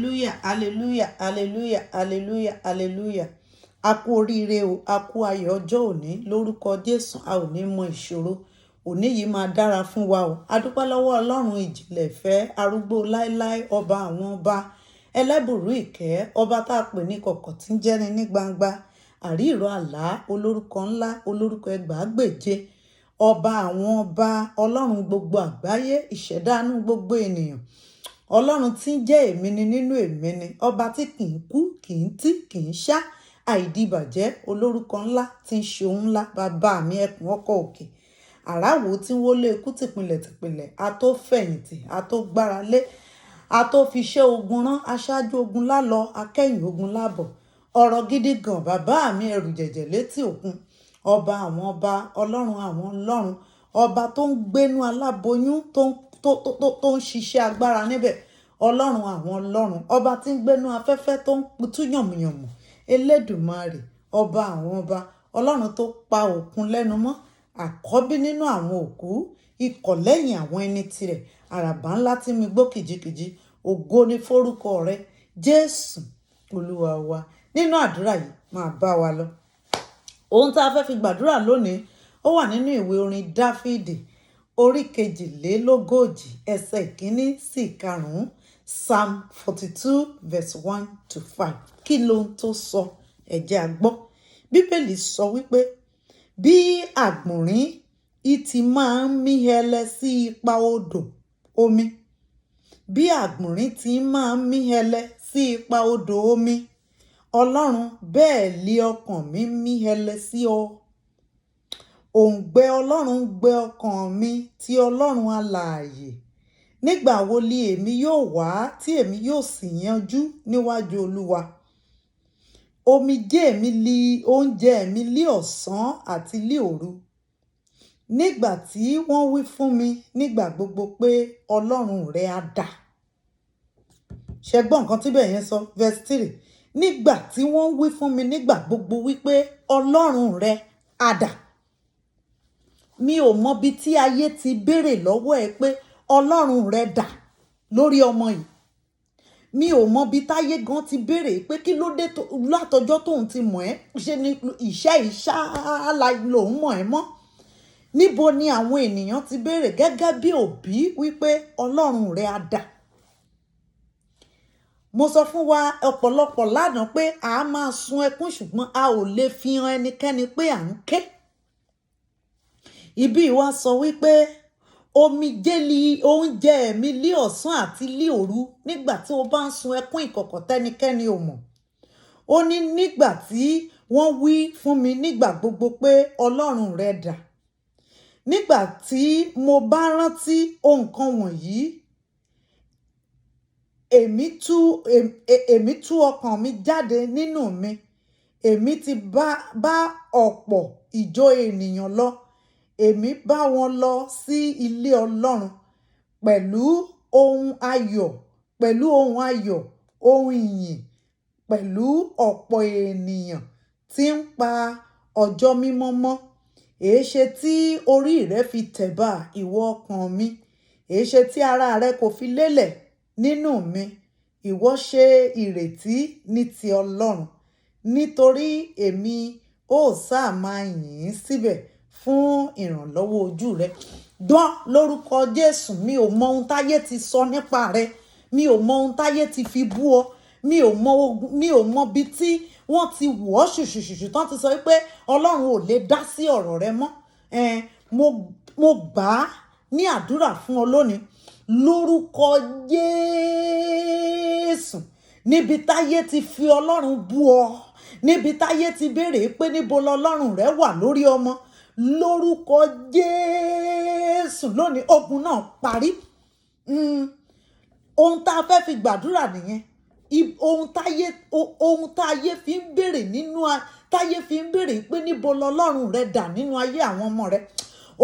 Hallelujah, hallelujah, hallelujah, hallelujah, hallelujah. A kú oríire o, a kú ayọ̀ ọjọ́ òní lórúkọ Jésù. A ò ní mọ ìṣòro. Òní yìí máa dára fún wa o. A dúpẹ́ lọ́wọ́ Ọlọ́run ìjìnlẹ̀ ìfẹ́, arúgbó láéláé, ọba àwọn ọba, ẹlẹ́bùrú ìkẹ́, ọba tá a pè ní kọ̀kọ̀ tí ń jẹ́ni ní gbangba, àrí ìró àlá, olórúkọ ńlá, olórúkọ ẹgbàágbèje, ọba àwọn ọba, Ọlọ́run gbogbo àgbáyé, ìṣẹ̀dánú gbogbo ènìyàn. Ọlọ́run tí ń jẹ́ èmi ni nínú èmi ni, ọba tí kì í kú, kì í tí, kì í ṣá, àìdíbàjẹ́, olórúkọ ńlá tí ń ṣe ohun ńlá, bàbá mi ẹkùn ọkọ̀ òkè. Àráwò tí ń wọlé ikú tìpilẹ̀, a tó fẹ̀yìntì, a tó gbára lé, a tó fi ṣe ogun rán, aṣáájú ogun lálọ, akẹ́yìn ogun lábọ̀. Ọ̀rọ̀ gidi gan, bàbá mi ẹrù jẹ̀jẹ̀ létí òkun, ọba àwọn ọba, ọlọ́run àwọn ọlọ́run, ọba tó ń gbénú aláboyún, tó ń ṣiṣẹ́ agbára níbẹ̀, ọlọ́run àwọn ọlọ́run, ọba tí ń gbénú afẹ́fẹ́ tó ń pitú yànmùyànmù, elédùmarè, ọba àwọn ọba, ọlọ́run tó pa òkun lẹ́nu mọ́, àkọ́bí nínú àwọn òkú, ikọ̀ lẹ́yìn àwọn ẹni tirẹ̀, àràbà ńlá tí mi gbó kìjikìji, ògo ni fórúkọ rẹ Jésù olúwa wa. Nínú àdúrà yìí máa bá wa lọ. Ohun tá a fẹ́ fi gbàdúrà lónìí ó wà nínú ìwé orin Dáfídì orí 42 ẹsẹ̀ 1 sí 5, Psalm 42 verse 1 to 5. Kí ló ń tó sọ? Ẹ jẹ́ a gbọ́. Bíbélì sọ wípé bí àgbọ̀nrín ìtì máa ń mí hẹlẹ sí ipa odò omi, bí àgbọ̀nrín ti máa ń mí hẹlẹ sí ipa odò omi, Ọlọ́run bẹ́ẹ̀ lé ọkàn mi mí hẹlẹ sí ọ. Òǹgbẹ Ọlọ́run gbẹ ọkàn mi ti Ọlọ́run alààyè. Nígbà wo li èmi yóò wá tí èmi yóò sì yanjú níwájú Olúwa? Omijé mi li oúnjẹ mi lí ọ̀sán àti lí òru. Nígbà tí wọ́n wí fún mi nígbà gbogbo pé Ọlọ́run rẹ á dà. Ṣé gbọ́ nǹkan tí bẹ́ẹ̀ yẹn sọ? Verse 3. Nígbà tí wọ́n wí fún mi nígbà gbogbo wípé Ọlọ́run rẹ á dà. Mi ò mọ bí tí ayé ti béèrè lọ́wọ́ ẹ pé Ọlọ́run rẹ dà lórí ọmọ yìí. Mi ò mọ bí táyé gan ti béèrè pé kí ló dé látọjọ́ tóun ti mọ̀ ẹ́, ṣe ni ìṣẹ́ ìṣáàlà lòun mọ̀ ẹ́ mọ́. Níbo ni àwọn ènìyàn ti béèrè gẹ́gẹ́ bí òbí wípé Ọlọ́run rẹ á dà. Mo sọ fún wa ọ̀pọ̀lọpọ̀ lánàá pé a máa sun ẹkún ṣùgbọ́n a ò lè fi hàn ẹnikẹ́ni pé à ń ké. Ibi ìwà sọ wípé omijé li oúnjẹ mi lí ọ̀sán àti lí òru nígbà tí o bá ń sun ẹkún ìkọ̀kọ̀ tẹ́nikẹ́ni ò mọ̀. Ó ní nígbà tí wọ́n wí fún mi nígbà gbogbo pé Ọlọ́run rẹ dà. Nígbà tí mo bá rántí ohun kan wọ̀nyí, èmi tú ọkàn mi jáde nínú mi. Èmi ti bá ọ̀pọ̀ ìjọ ènìyàn lọ. Èmi bá wọn lọ sí ilé Ọlọ́run pẹ̀lú ohun ayọ̀, ohun ìyìn, pẹ̀lú ọ̀pọ̀ ènìyàn tí ń pa ọjọ́ mímọ́ mọ́. Èéṣe tí orí rẹ fi tẹ̀bà ìwọ ọkàn mi? Èéṣe tí ara rẹ kò fi lélẹ̀ nínú mi? Ìwọ ṣe ìrètí ní ti Ọlọ́run, nítorí èmi ó sáà máa yìn síbẹ̀ fún ìrànlọ́wọ́ ojú rẹ. Gbọ́ lórúkọ Jésù, mi ò mọ ohun táyé ti sọ nípa rẹ. Mi ò mọ ohun táyé ti fi bú ọ. Mi ò mọ bí tí wọ́n ti wọ̀ ọ́ ṣùṣùṣùṣù tán ti sọ wípé Ọlọ́run ò lè dá sí ọ̀rọ̀ rẹ mọ́. Mo gbà á ní àdúrà fún ọ lónìí lórúkọ Jésù. Níbi táyé ti fi Ọlọ́run bú ọ, níbi táyé ti béèrè pé níbo lọlọ́run rẹ wà lórí ọmọ, lórúkọ Jésù lónìí ogun náà parí. Ohun tá a fẹ́ fi gbàdúrà nìyẹn. Ohun táyé fi ń béèrè táyé fi ń béèrè pé níbo lọlọ́run rẹ dà nínú ayé àwọn ọmọ rẹ.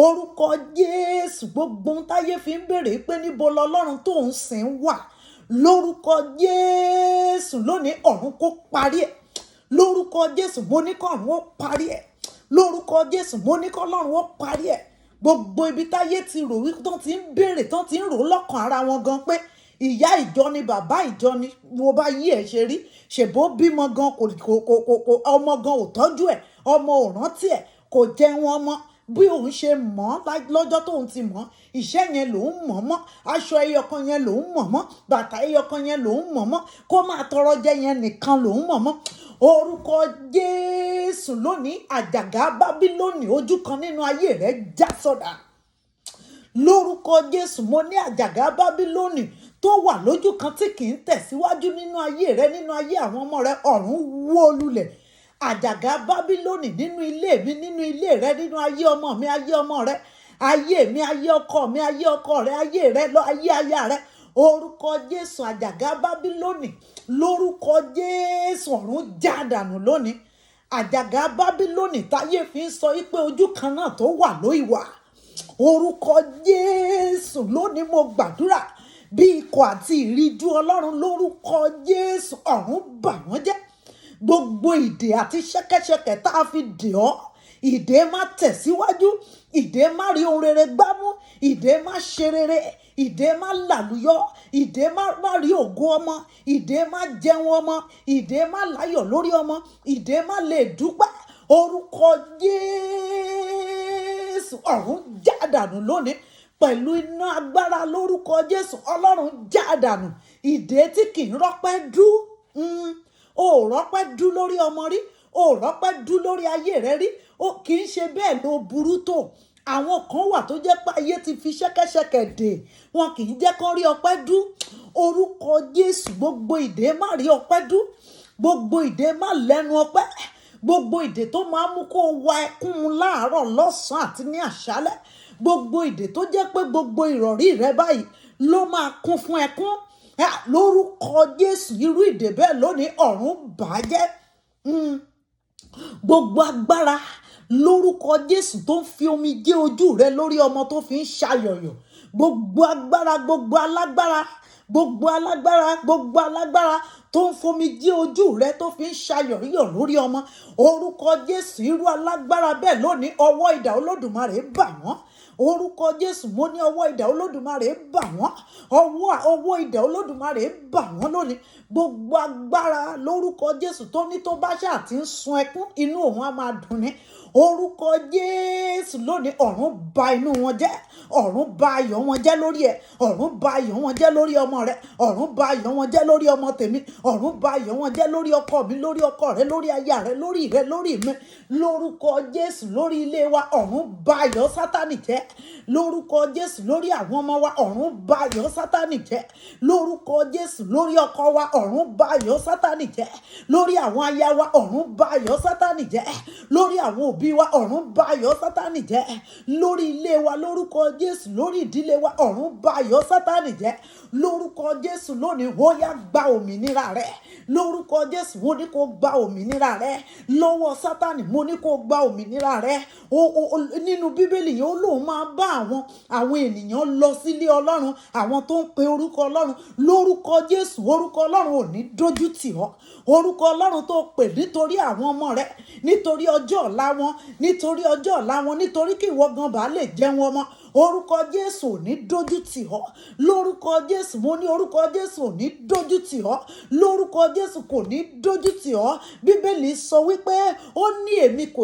Orúkọ Jésù, gbogbo ohun táyé fi ń béèrè pé níbo lọlọ́run tó ń sìn wà, lórúkọ Jésù lónìí ọ̀run kó parí ẹ̀. Lórúkọ Jésù mo ní kọ́ ọ̀run ó parí ẹ̀. Lórúkọ Jésù mo ní kọ́ ọlọ́run ó parí ẹ̀. Gbogbo ibi táyé ti rò wípé tán ti ń béèrè, tán ti ń rò lọ́kàn ara wọn gan pé ìyá ìjọ ni bàbá ìjọ ni mo bá yí ẹ̀ ṣe rí, ṣèbó bímọ gan kò ọmọ gan ò tọ́jú ẹ̀, ọmọ ò rántí ẹ̀, kò jẹun ọmọ bí òun ṣe mọ̀ lọ́jọ́ tóun ti mọ̀, iṣẹ́ yẹn lòun mọ̀ mọ́, aṣọ ẹyọkan yẹn lòun mọ̀ mọ́, bàtà ẹyọkan yẹn lòun mọ̀ mọ́, kó máa tọrọ jẹ yẹn nìkan lòun mọ̀ mọ́. Orúkọ Jésù lónìí, àjàgà Bábílónì ojú kan nínú ayé rẹ̀ já sọ̀dà. Lórúkọ Jésù, mo ní àjàgà Bábílónì tó wà lójú kan tí kì í tẹ̀síwájú nínú ayé rẹ, nínú ayé àwọn ọmọ rẹ, ọ̀run wó lulẹ̀. Àjàgà Bábílónì nínú ilé mi, nínú ilé rẹ, nínú ayé ọmọ mi, ayé ọmọ rẹ, ayé mi, ayé ọkọ mi, ayé ọkọ rẹ, ayé rẹ lọ, ayé aya rẹ. Orúkọ Jésù, àjàgà Bábílónì, lórúkọ Jésù, ọ̀run já dànù lónìí. Àjàgà Bábílónì táyé fi ń sọ wípé ojú kan náà tó wà ló ìwà. Orúkọ Jésù lónìí mo gbàdúrà bí ikọ̀ àti ìríjú Ọlọ́run, lórúkọ Jésù, ọ̀run bà wọ́n jẹ́. Gbogbo ìdè àti ṣẹ́kẹ́ṣẹkẹ̀ tá a fi dè ọ́, ìdè má tẹ̀síwájú, ìdè má rí ohun rere gbámú, ìdè má ṣe rere, ìdè má làlùyọ, ìdè má rí ògo ọmọ, ìdè má jẹun ọmọ, ìdè má láyọ̀ lórí ọmọ, ìdè má lè dúpẹ́. Orúkọ Jésù, ọ̀run já dànù lónìí pẹ̀lú iná agbára. Lórúkọ Jésù, Ọlọ́run já dànù ìdè tí kì í rọ́pẹ́ dú. O rọ́pẹ́ dú lórí ọmọ rí, o rọ́pẹ́ dú lórí ayé rẹ rí, o kì í ṣe bẹ́ẹ̀ ló burú tó. Àwọn kan wà tó jẹ́ pé ayé ti fi ṣẹ́kẹ́ṣẹkẹ̀ dè, wọn kì í jẹ́ kán rí ọpẹ́ dú. Orúkọ Jésù, gbogbo ìdè má rí ọpẹ́ dú, gbogbo ìdè má lẹ́nu ọpẹ́, gbogbo ìdè tó máa mú kó wa ẹkún láàárọ̀, lọ́sàn-án àti ní àṣálẹ́, gbogbo ìdè tó jẹ́ pé gbogbo ìrọ̀rí rẹ báyìí ló máa kún fún ẹkún. Lórúkọ Jésù, irú ìdè bẹ́ẹ̀ lónìí ọ̀run bàjẹ́. Gbogbo agbára lórúkọ Jésù tó ń fi omijé ojú rẹ lórí ọmọ tó fi ń ṣayọ̀yọ̀, gbogbo agbára, gbogbo alágbára, gbogbo alágbára, gbogbo alágbára tó ń fomijé ojú rẹ tó fi ń ṣayọ̀yọ̀ lórí ọmọ, orúkọ Jésù, irú alágbára bẹ́ẹ̀ lónìí ọwọ́ idà Olódùmarè bà wọ́n. Orúkọ Jésù, mo ní ọwọ́ idà Olódùmarè bà wọ́n, ọwọ́ idà Olódùmarè bà wọ́n lónìí. Gbogbo agbára lórúkọ Jésù tó ní tó bá ṣáà ti ń sun ẹkún, inú òun á máa dùn ní. Orúkọ Jésù lónìí, ọ̀run bà inú wọn jẹ́, ọ̀run bà ayọ̀ wọn jẹ́ lórí ẹ̀, ọ̀run bà ayọ̀ wọn jẹ́ lórí ọmọ rẹ, ọ̀run bà ayọ̀ wọn jẹ́ lórí ọmọ tèmi, ọ̀run bà ayọ̀ wọn jẹ́ lórí ọkọ mi, lórí ọkọ rẹ, lórí aya rẹ, lórí mi. Lórúkọ Jésù, lórí ilé wa, ọ̀run bà ayọ̀ Sátánì jẹ́. Lórúkọ Jésù, lórí àwọn ọmọ wa, ọ̀run bà ayọ̀ Sátánì jẹ́. Lórúkọ Jésù, lórí ọkọ wa, ọ̀run bà ayọ̀ Sátánì jẹ́. Lórí àwọn aya wa, ọ̀run bà ayọ̀ Sátánì jẹ́. Lórí àwọn òbí wa, ọ̀run bà ayọ̀ Sátánì jẹ́. Lórí ilé wa, lórúkọ Jésù, lórí ìdílé wa, ọ̀run bà ayọ̀ Sátánì jẹ́. Lórúkọ Jésù lónìí, ó yá gba òmìnira rẹ. Lórúkọ Jésù, mo ní kó gba òmìnira rẹ lọ́wọ́ Sátánì, mo ní kó gba òmìnira rẹ. Nínú Bíbélì yẹn, ó lóun máa bá àwọn ènìyàn lọ sílé Ọlọ́run, àwọn tó ń pe orúkọ Ọlọ́run. Lórúkọ Jésù, orúkọ Ọlọ́run ò ní dójú tì ọ́. Orúkọ Ọlọ́run tó pè nítorí àwọn ọmọ rẹ, nítorí ọjọ́ ọ̀la wọn, nítorí ọjọ́ ọ̀la wọn, nítorí kí ìwọ gan bá lè jẹun ọmọ. Orúkọ Jésù ò ní dójú tì ọ́. Lórúkọ Jésù, mo ní orúkọ Jésù ò ní dójú tì ọ́. Lórúkọ Jésù kò ní dójú tì ọ́. Bíbélì sọ wípé ó ní èmi kò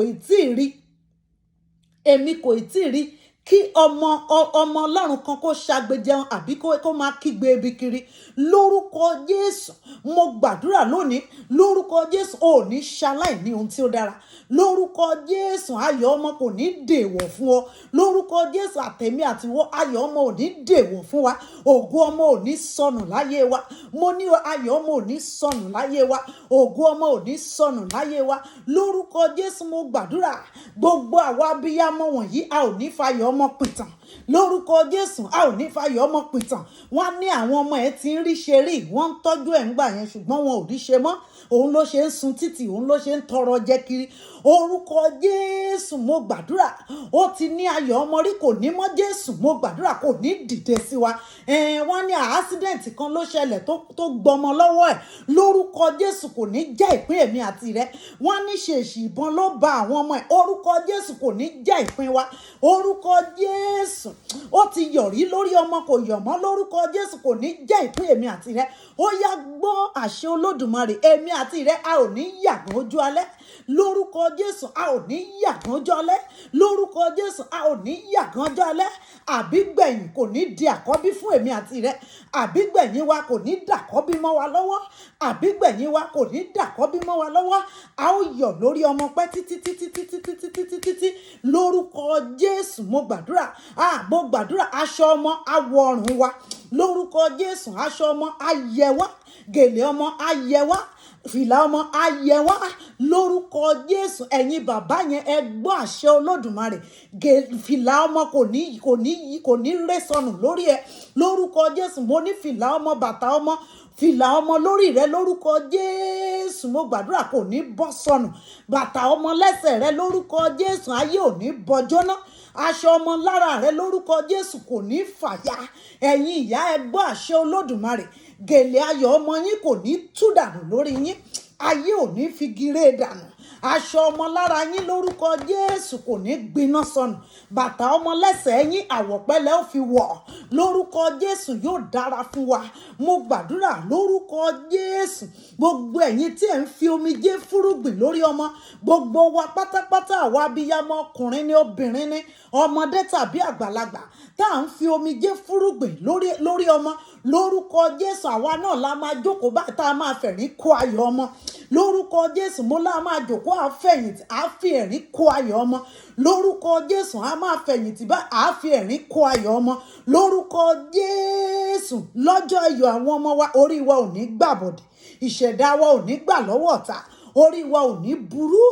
tí ì rí kí ọmọ Ọlọ́run kan kó ṣàgbéjẹun àbí kó máa kígbe ebi kiri. Lórúkọ Jésù, mo gbàdúrà lónìí, lórúkọ Jésù ò ní ṣaláì ní ohun tí ó dára. Lórúkọ Jésù, ayọ̀ ọmọ kò ní dèwọ̀ fún ọ. Lórúkọ Jésù, àtẹ̀mí àtiwọ́, ayọ̀ ọmọ ò ní dèwọ̀ fún wa. Ògo ọmọ ò ní sọnù láyé wa. Mo ní ayọ̀ ọmọ ò ní sọnù láyé wa. Ògo ọmọ ò ní sọnù láyé wa. Lórúkọ Jésù, mo gbàdúrà gbogbo àwa abiyamọ wọ̀nyí, a ò ní fayọ̀ ọmọ pìtàn. Lórúkọ Jésù, a ò ní fayọ̀ ọmọ pìtàn. Wọ́n ní àwọn ọmọ ẹ̀ tí ń rí ṣe rí, wọ́n ń tọ́jú ẹ̀ ń gbà yẹn, ṣùgbọ́n wọn ò rí ṣe mọ́. Òun ló ṣe ń sun títì, òun ló ṣe ń tọrọ jẹ kiri. Orúkọ Jésù, mo gbàdúrà ó ti ní ayọ̀ ọmọ rí, kò ní mọ́. Jésù, mo gbàdúrà kò ní dìde sí wa. Wọ́n ní accident kan ló ṣẹlẹ̀ tó gbọmọ lọ́wọ́ ẹ̀. Lórúkọ Jésù, kò ní jẹ́ ìpín èmi àti rẹ. Wọ́n ní ṣèṣì ìbọn ló ba àwọn ọmọ ẹ̀. Orúkọ Jésù, kò ní jẹ́ ìpín wa. Orúkọ Jésù, Jésù ó ti yọ̀rí lórí ọmọ kò yọ̀ mọ́ lórúkọ Jésù kò ní jẹ́ ìpín èmi àti rẹ ó yá gbọ́ àṣẹ Olódùmarè èmi àti rẹ a ò ní yàgàn ojú alẹ́ lórúkọ Jésù a ò ní yàgàn ojú alẹ́ lórúkọ Jésù a ò ní yàgàn ojú alẹ́ àbígbẹ̀yìn kò ní di àkọ́bí fún èmi àti rẹ àbígbẹ̀yìn wa kò ní dàkọ́bí mọ́ wa lọ́wọ́ àbígbẹ̀yìn wa kò ní dàkọ́bí mọ́ wa lọ́wọ́ a ó yọ̀ lórí ọmọ pẹ́ títí lórúkọ Jésù mo gbàdúrà mo gbàdúrà aṣọ ọmọ awọ ọrùn wa lórúkọ Jésù aṣọ ọmọ ayẹ wá gèlè ọmọ ayẹ wá fìlà ọmọ ayẹ wá lórúkọ Jésù ẹ̀yin bàbá yẹn ẹ gbọ́ àṣẹ Olódùmarè fìlà ọmọ kò ní ré sọnù lórí ẹ lórúkọ Jésù mo ní fìlà ọmọ bàtà ọmọ fìlà ọmọ lórí rẹ lórúkọ Jésù mo gbàdúrà kò ní bọ́ sọnù bàtà ọmọ lẹ́sẹ̀ rẹ lórúkọ Jésù ayé ò ní bọjọ́ náà aṣọ ọmọ lára rẹ lórúkọ Jésù kò ní fàya ẹ̀yin ìyá ẹ gbọ́ àṣẹ Olódùmarè gèlè ayọ̀ ọmọ yín kò ní tú dànù lórí yín ayé ò ní fi gíré dànù aṣọ ọmọ lára yín lórúkọ Jésù kò ní gbiná sọnù bàtà ọmọ lẹ́sẹ̀ yín àwọ̀pẹ́lẹ́ ó fi wọ̀ lórúkọ Jésù yóò dára fún wa mo gbàdúrà lórúkọ Jésù gbogbo ẹ̀yin tí ẹ̀ ń fi omijé fúrúgbìn lórí ọmọ gbogbo wa pátápátá àwa abiyamọ ọkùnrin ni obìnrin ni ọmọdé tàbí àgbàlagbà tá à ń fi omijé fúrúgbìn lórí ọmọ lórúkọ Jésù àwa náà la máa jókòó báyìí tá a máa fẹ̀rín kó ayọ̀ ọmọ lórúkọ Jésù mo lá máa jókòó àfẹ̀yìntì àfi ẹ̀rín kó ayọ̀ ọmọ lórúkọ Jésù a máa fẹ̀yìntì bá àfi ẹ̀rín kó ayọ̀ ọmọ lórúkọ Jésù lọ́jọ́ ayọ̀ àwọn ọmọ wa orí wa ò ní gbàbọ̀dẹ̀ ìṣẹ̀dá wa ò ní gbà lọ́wọ́ ọ̀tá orí wa ò ní burú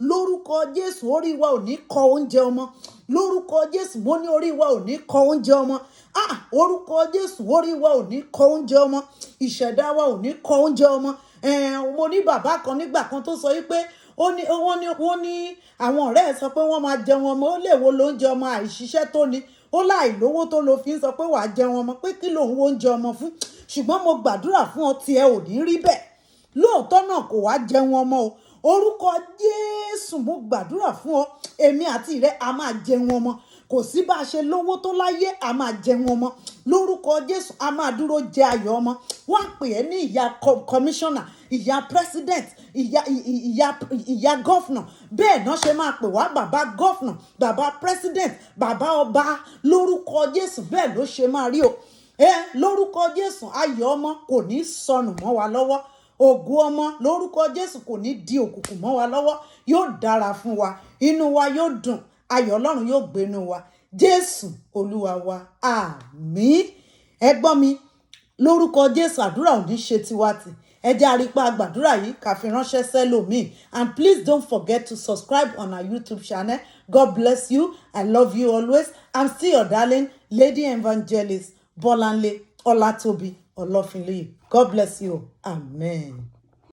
lórúkọ Jésù orí wa ò ní kọ oúnjẹ ọmọ lórúkọ Jésù mo ní orí wa ò ní kọ oúnjẹ ọmọ orúkọ Jésù orí wa ò ní kọ oúnjẹ ọmọ ìṣẹ̀dá wa ò ní kọ oúnjẹ ọmọ mo ní bàbá kan nígbà kan tó sọ wípé wọ́n ní àwọn ọ̀rẹ́ ẹ̀ sọ pé wọ́n máa jẹun ọmọ ó lè wo lóúnjẹ ọmọ àìṣiṣẹ́ tó ní ó láì lówó tó lo fi ń sọ pé wàá jẹun ọmọ pé kí lòun wo oúnjẹ ọmọ fún ṣùgbọ́n mo gbàdúrà fún ọ tí ẹ ò ní rí bẹ́ẹ̀ lóòótọ́ náà kò wá jẹun ọmọ o orúkọ Jésù mo gbàdúrà fún ọ èmi àti rẹ a máa jẹun ọmọ kò sí bá a ṣe lówó tó láyé a máa jẹun ọmọ lórúkọ Jésù a máa dúró jẹ ayọ̀ ọmọ wọ́n á pè é ní ìyá kọmíṣánná ìyá president ìyá gọ́fúnà bẹ́ẹ̀ náà ṣe máa pè wá bàbá gọ́fúnà bàbá president bàbá ọba lórúkọ Jésù bẹ́ẹ̀ ló ṣe máa rí o lórúkọ Jésù ayọ̀ ọmọ kò ní sọnù mọ́ wa lọ́wọ́ ògo ọmọ lórúkọ Jésù kò ní di òkùnkùn mọ́ wa lọ́wọ́ yóò dára fún wa inú wa yóò dùn ayọ̀ Ọlọ́run yóò gbénu wa Jésù Olúwa wa àmín ẹ gbọ́ mi lórúkọ Jésù àdúrà ò ní ṣe tiwa tì ẹ jẹ́ àrípa àgbàdúrà yìí ká fi ránṣẹ́ sẹ́lòmíì and please don't forget to subscribe on our YouTube channel. God bless you. I love you always. I'm still your darling Lady Evangelist Bolanle Olatobi Olofinloye. God bless you. Amen.